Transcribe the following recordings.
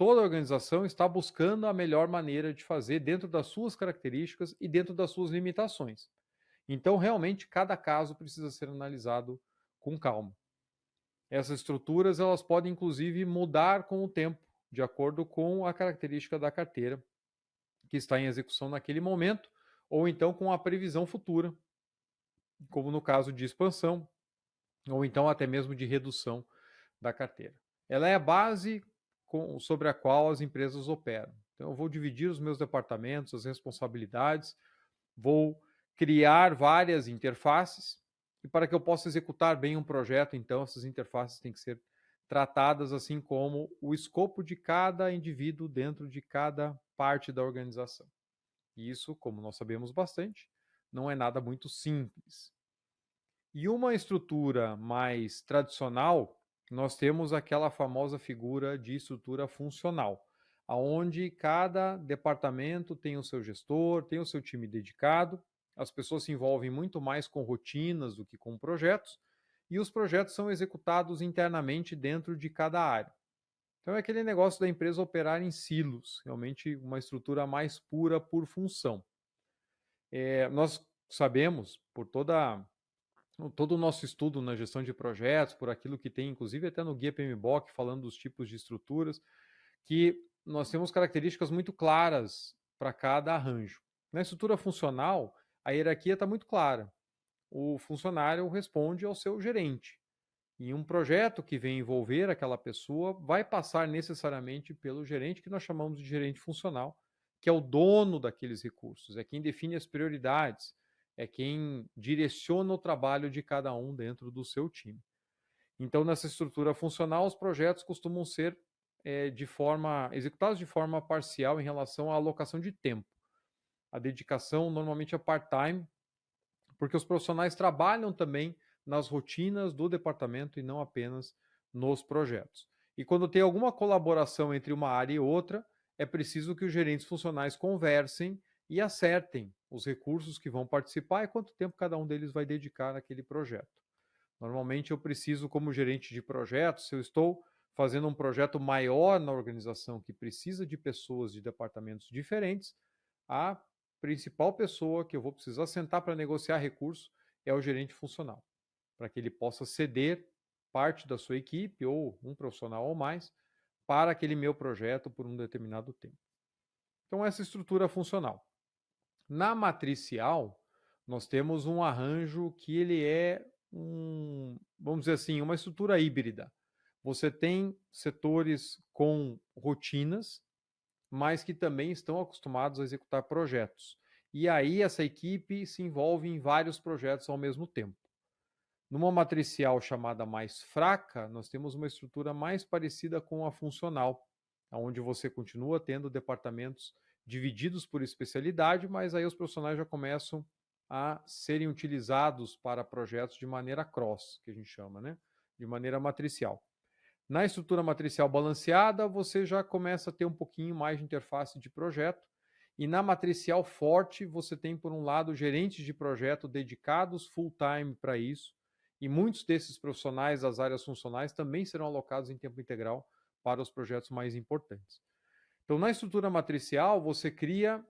toda a organização está buscando a melhor maneira de fazer dentro das suas características e dentro das suas limitações. Então, realmente, cada caso precisa ser analisado com calma. Essas estruturas elas podem inclusive mudar com o tempo, de acordo com a característica da carteira que está em execução naquele momento, ou então com a previsão futura, como no caso de expansão, ou então até mesmo de redução da carteira. Ela é a base sobre a qual as empresas operam. Então, eu vou dividir os meus departamentos, as responsabilidades, vou criar várias interfaces, e para que eu possa executar bem um projeto, então, essas interfaces têm que ser tratadas assim como o escopo de cada indivíduo dentro de cada parte da organização. E isso, como nós sabemos bastante, não é nada muito simples. E uma estrutura mais tradicional, nós temos aquela famosa figura de estrutura funcional, aonde cada departamento tem o seu gestor, tem o seu time dedicado, as pessoas se envolvem muito mais com rotinas do que com projetos, e os projetos são executados internamente dentro de cada área. Então é aquele negócio da empresa operar em silos, realmente uma estrutura mais pura por função. Nós sabemos, por todo o nosso estudo na gestão de projetos, por aquilo que tem, inclusive até no Guia PMBOK, falando dos tipos de estruturas, que nós temos características muito claras para cada arranjo. Na estrutura funcional, a hierarquia está muito clara. O funcionário responde ao seu gerente. E um projeto que vem envolver aquela pessoa vai passar necessariamente pelo gerente, que nós chamamos de gerente funcional, que é o dono daqueles recursos, é quem define as prioridades, é quem direciona o trabalho de cada um dentro do seu time. Então, nessa estrutura funcional, os projetos costumam ser executados de forma parcial em relação à alocação de tempo. A dedicação normalmente é part-time, porque os profissionais trabalham também nas rotinas do departamento e não apenas nos projetos. E quando tem alguma colaboração entre uma área e outra, é preciso que os gerentes funcionais conversem e acertem os recursos que vão participar e quanto tempo cada um deles vai dedicar naquele projeto. Normalmente eu preciso, como gerente de projetos, se eu estou fazendo um projeto maior na organização que precisa de pessoas de departamentos diferentes, a principal pessoa que eu vou precisar sentar para negociar recursos é o gerente funcional, para que ele possa ceder parte da sua equipe ou um profissional ou mais para aquele meu projeto por um determinado tempo. Então, essa estrutura funcional. Na matricial, nós temos um arranjo que ele é vamos dizer assim, uma estrutura híbrida. Você tem setores com rotinas, mas que também estão acostumados a executar projetos. E aí essa equipe se envolve em vários projetos ao mesmo tempo. Numa matricial chamada mais fraca, nós temos uma estrutura mais parecida com a funcional, onde você continua tendo departamentos divididos por especialidade, mas aí os profissionais já começam a serem utilizados para projetos de maneira cross, que a gente chama, né? De maneira matricial. Na estrutura matricial balanceada, você já começa a ter um pouquinho mais de interface de projeto. E na matricial forte, você tem, por um lado, gerentes de projeto dedicados full-time para isso. E muitos desses profissionais das áreas funcionais também serão alocados em tempo integral para os projetos mais importantes. Então, na estrutura matricial, você cria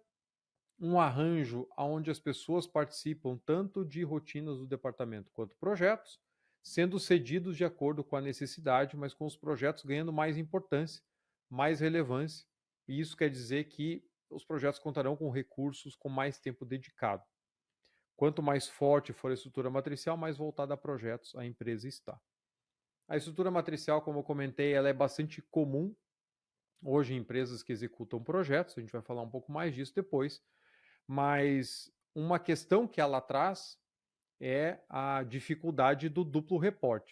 um arranjo onde as pessoas participam tanto de rotinas do departamento quanto projetos, sendo cedidos de acordo com a necessidade, mas com os projetos ganhando mais importância, mais relevância, e isso quer dizer que os projetos contarão com recursos com mais tempo dedicado. Quanto mais forte for a estrutura matricial, mais voltada a projetos a empresa está. A estrutura matricial, como eu comentei, ela é bastante comum hoje em empresas que executam projetos, a gente vai falar um pouco mais disso depois, mas uma questão que ela traz é a dificuldade do duplo reporte.